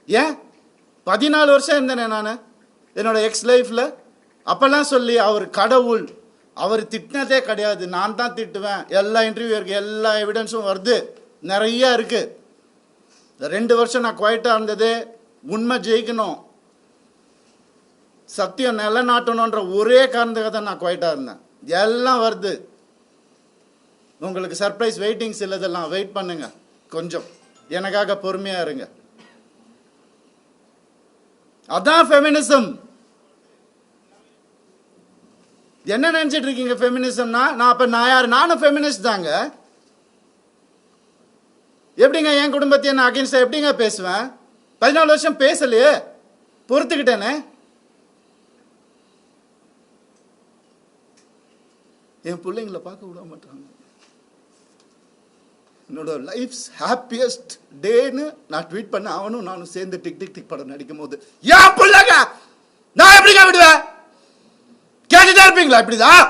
ஏன் 14 வருஷம் இருந்தேனே நான் என்னோட எக்ஸ் லைஃப்பில். அப்போல்லாம் சொல்லி அவர் கடவுள், அவர் திட்டினதே கிடையாது, நான் தான் திட்டுவேன். எல்லா இன்டர்வியூ இருக்குது, எல்லா எவிடன்ஸும் வருது, நிறையா இருக்குது. 2 வருஷம் நான் குவைட்டாக இருந்தது உண்மை ஜெயிக்கணும், சத்தியம் நிலநாட்டணுன்ற ஒரே காரணத்துக்காக தான் நான் குவைட்டாக இருந்தேன். எல்லாம் வருது. உங்களுக்கு சர்ப்ரைஸ் வெயிட்டிங்ஸ் இல்லதெல்லாம் வெயிட் பண்ணுங்க, கொஞ்சம் எனக்காக பொறுமையாக இருங்க. அதான் ஃபெமினிசம். என்ன நினைச்சிட்டு இருக்கீங்க ஃபெமினிசம்னா? நான் யார்? நானும் ஃபெமினிஸ்ட் தாங்க. எப்படிங்க என் குடும்பத்தையும் நான் அகேன்ஸ்டா எப்படிங்க பேசுவேன்? 14 வருஷம் பேசலையே, பொறுத்துக்கிட்டேனே. என் பிள்ளைங்களை பார்க்க விட மாட்டாங்க. என்னோட லைஃப்ஸ் ஹாப்பியஸ்ட் டேன்னு நான் ட்வீட் பண்ண, அவனும் நானும் சேர்ந்து டிக் டிக் டிக் படம் நடிக்கும் போது என் பிள்ளைங்க நான் எப்படிங்க விடுவேன்? கேட்டுட்டே இருப்பீங்களா இப்படிதான்?